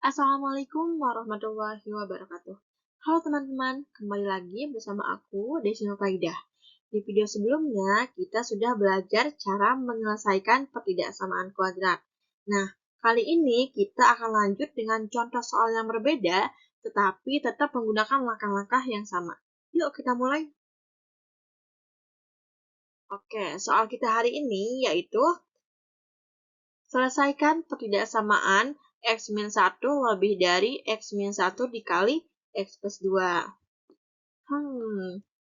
Assalamualaikum warahmatullahi wabarakatuh. Halo teman-teman, kembali lagi bersama aku, Desi Nurfaidah. Di video sebelumnya, kita sudah belajar cara menyelesaikan pertidaksamaan kuadrat. Nah, kali ini kita akan lanjut dengan contoh soal yang berbeda, tetapi tetap menggunakan langkah-langkah yang sama. Yuk kita mulai. Oke, soal kita hari ini yaitu selesaikan pertidaksamaan X-1 lebih dari X-1 dikali X plus 2.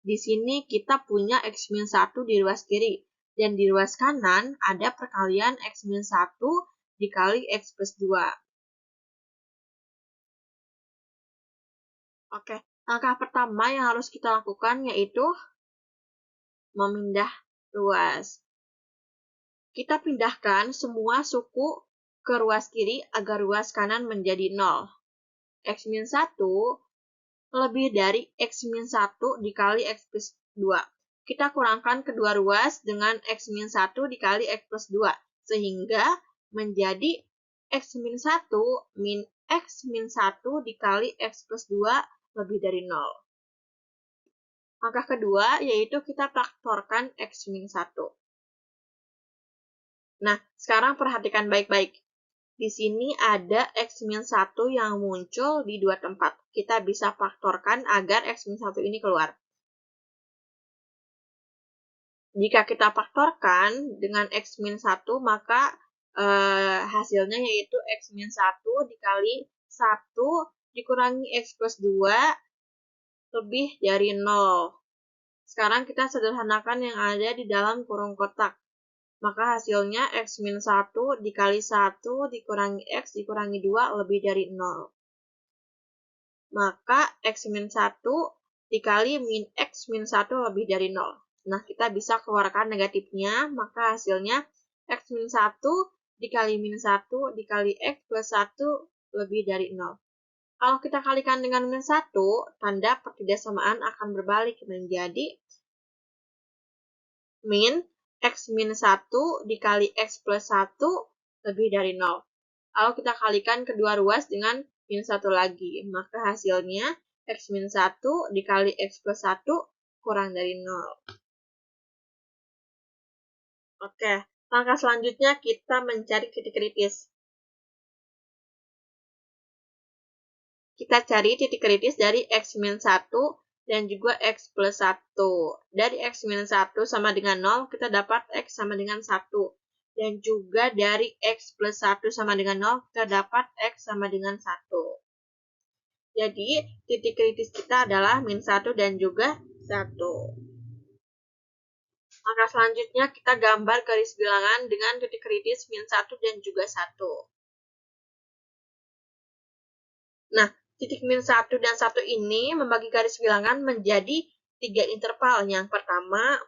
Di sini kita punya X-1 di ruas kiri. Dan di ruas kanan ada perkalian X-1 dikali X plus 2. Oke, langkah pertama yang harus kita lakukan yaitu memindah ruas. Kita pindahkan semua suku ke ruas kiri agar ruas kanan menjadi 0. X-1 lebih dari X-1 dikali X plus 2. Kita kurangkan kedua ruas dengan X-1 dikali X plus 2. Sehingga menjadi X-1 min X-1 dikali X plus 2 lebih dari 0. Langkah kedua yaitu kita faktorkan X-1. Nah, sekarang perhatikan baik-baik. Di sini ada X-1 yang muncul di dua tempat. Kita bisa faktorkan agar X-1 ini keluar. Jika kita faktorkan dengan X-1, maka hasilnya yaitu X-1 dikali 1 dikurangi X plus 2 lebih dari 0. Sekarang kita sederhanakan yang ada di dalam kurung kotak. Maka hasilnya X-1 dikali 1 dikurangi X dikurangi 2 lebih dari 0. Maka X-1 dikali min X-1 lebih dari 0. Nah, kita bisa keluarkan negatifnya, maka hasilnya X-1 dikali min 1 dikali X plus 1 lebih dari 0. Kalau kita kalikan dengan min 1, tanda pertidaksamaan akan berbalik menjadi min X min 1 dikali X plus 1 lebih dari 0. Kalau kita kalikan kedua ruas dengan min 1 lagi, maka hasilnya X min 1 dikali X plus 1 kurang dari 0. Oke, langkah selanjutnya kita mencari titik kritis. Kita cari titik kritis dari X min 1 dan juga X plus 1. Dari X min 1 sama dengan 0, kita dapat X sama dengan 1. Dan juga dari X plus 1 sama dengan 0, kita dapat X sama dengan 1. Jadi, titik kritis kita adalah min 1 dan juga 1. Langkah selanjutnya, kita gambar garis bilangan dengan titik kritis min 1 dan juga 1. Nah, titik min 1 dan 1 ini membagi garis bilangan menjadi 3 interval. Yang pertama,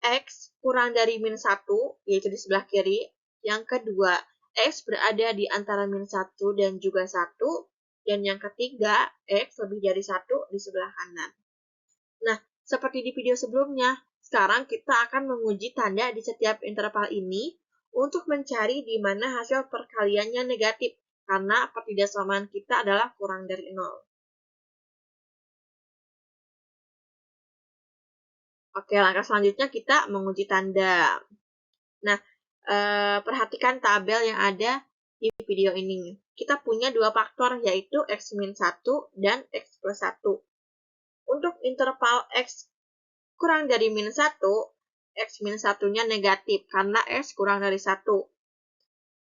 X kurang dari min 1, yaitu di sebelah kiri. Yang kedua, X berada di antara min 1 dan juga 1. Dan yang ketiga, X lebih dari 1 di sebelah kanan. Nah, seperti di video sebelumnya, sekarang kita akan menguji tanda di setiap interval ini untuk mencari di mana hasil perkaliannya negatif, karena pertidaksamaan kita adalah kurang dari 0. Oke, langkah selanjutnya kita menguji tanda. Nah, perhatikan tabel yang ada di video ini. Kita punya dua faktor, yaitu X min 1 dan X plus 1. Untuk interval X kurang dari min 1, X min 1-nya negatif karena X kurang dari 1.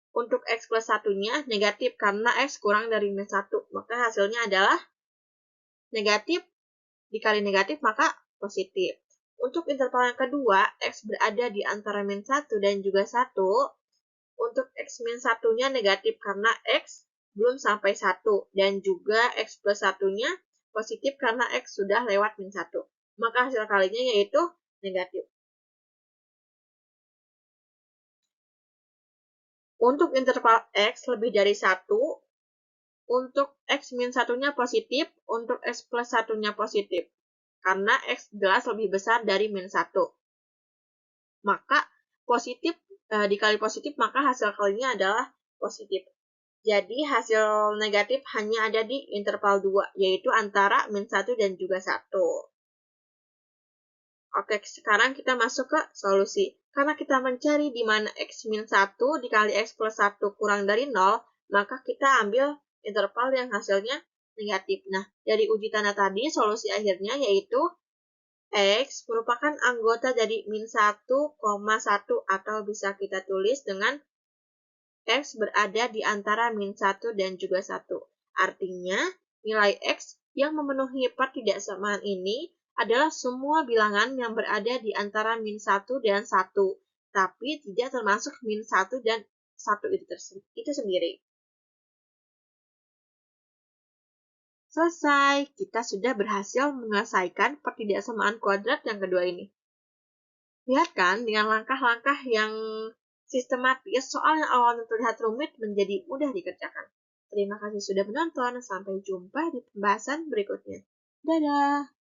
Untuk X plus 1-nya negatif karena X kurang dari min 1. Maka hasilnya adalah negatif dikali negatif, maka positif. Untuk interval yang kedua, X berada di antara min 1 dan juga 1. Untuk X min 1-nya negatif karena X belum sampai 1. Dan juga X plus 1-nya positif karena X sudah lewat min 1. Maka hasil kalinya yaitu negatif. Untuk interval X lebih dari 1, untuk X min 1-nya positif, untuk X plus 1-nya positif. Karena X jelas lebih besar dari min 1. Maka positif dikali positif, maka hasil kalinya adalah positif. Jadi hasil negatif hanya ada di interval 2, yaitu antara min 1 dan juga 1. Oke, sekarang kita masuk ke solusi. Karena kita mencari di mana x min 1 dikali x plus 1 kurang dari 0, maka kita ambil interval yang hasilnya negatif. Nah, dari uji tanda tadi, solusi akhirnya yaitu X merupakan anggota dari min 1, 1 atau bisa kita tulis dengan X berada di antara min 1 dan juga 1. Artinya, nilai X yang memenuhi pertidaksamaan ini adalah semua bilangan yang berada di antara min 1 dan 1, tapi tidak termasuk min 1 dan 1 itu sendiri. Selesai, kita sudah berhasil menyelesaikan pertidaksamaan kuadrat yang kedua ini. Lihat kan, dengan langkah-langkah yang sistematis, soal yang awalnya terlihat rumit menjadi mudah dikerjakan. Terima kasih sudah menonton, sampai jumpa di pembahasan berikutnya. Dadah!